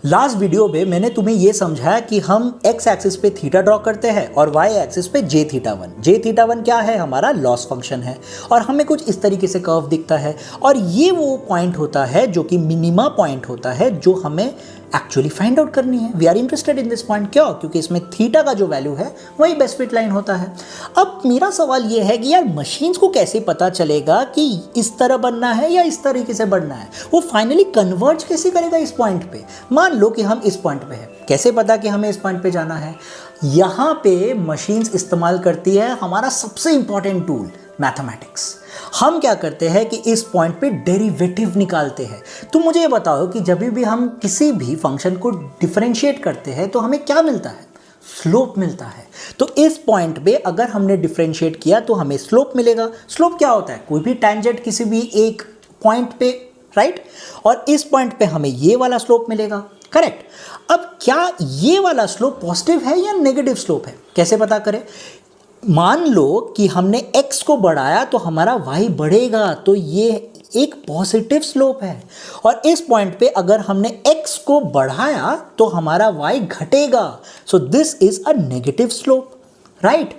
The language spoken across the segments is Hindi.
लास्ट वीडियो में मैंने तुम्हें यह समझाया कि हम x एक्सिस पे थीटा ड्रॉ करते हैं और y एक्सिस पे j थीटा वन क्या है, हमारा लॉस फंक्शन है और हमें कुछ इस तरीके से कर्व दिखता है और ये वो पॉइंट होता है जो कि मिनिमा पॉइंट होता है जो हमें एक्चुअली फाइंड आउट करनी है। We are interested in this point, क्यों? क्योंकि इसमें थीटा का जो वैल्यू है वही बेस्ट फिट लाइन होता है। अब मेरा सवाल ये है कि यार मशीन्स को कैसे पता चलेगा कि इस तरह बनना है या इस तरीके से बनना है, वो फाइनली कन्वर्ज कैसे करेगा इस पॉइंट पे। मान लो कि हम इस पॉइंट पे हैं, कैसे पता कि हमें इस पॉइंट पे जाना है? यहाँ पे मशीन्स इस्तेमाल करती है हमारा सबसे इंपॉर्टेंट टूल मैथमेटिक्स। हम क्या करते हैं कि इस पॉइंट पे डेरिवेटिव निकालते हैं। तो मुझे ये बताओ कि जब भी हम किसी भी फंक्शन को डिफरेंशिएट करते हैं तो हमें क्या मिलता है? स्लोप मिलता है। तो इस पॉइंट पे अगर हमने डिफरेंशिएट किया तो हमें स्लोप मिलेगा। स्लोप क्या होता है? कोई भी टेंजेंट किसी भी एक पॉइंट पे, राइट? और इस पॉइंट पे हमें ये वाला स्लोप मिलेगा, करेक्ट? अब क्या ये वाला स्लोप पॉजिटिव है या नेगेटिव स्लोप है? कैसे पता करें? मान लो कि हमने x को बढ़ाया तो हमारा y बढ़ेगा, तो ये एक पॉजिटिव स्लोप है। और इस पॉइंट पे अगर हमने x को बढ़ाया तो हमारा y घटेगा, so this is a negative slope, right?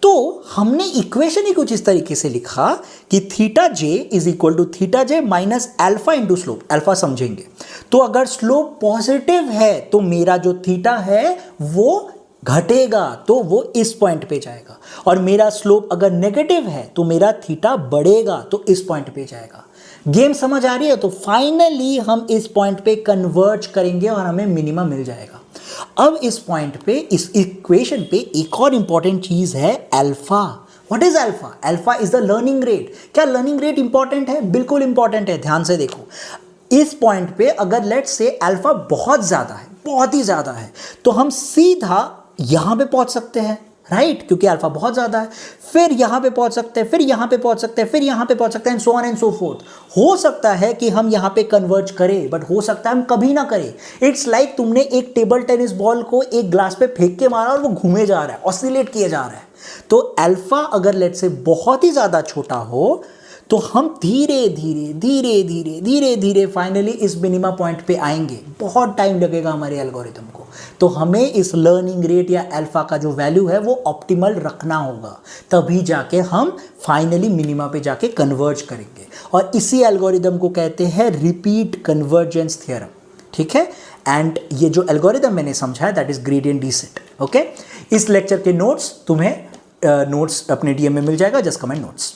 तो हमने इक्वेशन ही कुछ इस तरीके से लिखा कि theta j is equal to theta j minus alpha into slope. Alpha समझेंगे तो अगर स्लोप पॉजिटिव है तो मेरा जो थीटा है वो घटेगा, तो वो इस पॉइंट पे जाएगा। और मेरा स्लोप अगर नेगेटिव है तो मेरा थीटा बढ़ेगा, तो इस पॉइंट पे जाएगा। गेम समझ आ रही है? तो फाइनली हम इस पॉइंट पे कन्वर्ज करेंगे और हमें मिनिमम मिल जाएगा। अब इस पॉइंट पे, इस इक्वेशन पे एक और इंपॉर्टेंट चीज है alpha. What is alpha? Alpha is the learning rate. क्या लर्निंग रेट इंपॉर्टेंट है? बिल्कुल इंपॉर्टेंट है। ध्यान से देखो, इस पॉइंट पे अगर लेट्स से अल्फा बहुत ज्यादा है, बहुत ही ज्यादा है, तो हम सीधा यहां पे पहुंच सकते हैं, राइट? क्योंकि अल्फा बहुत ज्यादा है। फिर यहां पे पहुंच सकते हैं, फिर यहां पे पहुंच सकते हैं, फिर यहां पे पहुंच सकते हैं, so on and so fourth. हो सकता है कि हम यहां पे कन्वर्ज करें, बट हो सकता है हम कभी ना करें। इट्स लाइक तुमने एक टेबल टेनिस बॉल को एक ग्लास पे फेंक के मारा और वो घूमे जा रहा है, ऑसिलेट किए जा रहा है। तो अल्फा अगर लेट्स से बहुत ही ज्यादा छोटा हो तो हम धीरे धीरे धीरे धीरे धीरे धीरे फाइनली इस मिनिमा पॉइंट पे आएंगे। बहुत टाइम लगेगा हमारे एल्गोरिथम को। तो हमें इस लर्निंग रेट या अल्फा का जो वैल्यू है वो ऑप्टिमल रखना होगा, तभी जाके हम फाइनली मिनिमा पे जाके कन्वर्ज करेंगे। और इसी एल्गोरिथम को कहते हैं रिपीट कन्वर्जेंस थ्योरम, ठीक है? एंड ये जो एल्गोरिथम मैंने समझाया that is gradient descent, okay? इस लेक्चर के नोट्स तुम्हें नोट्स अपने डीएम में मिल जाएगा, जस्ट कमेंट नोट्स।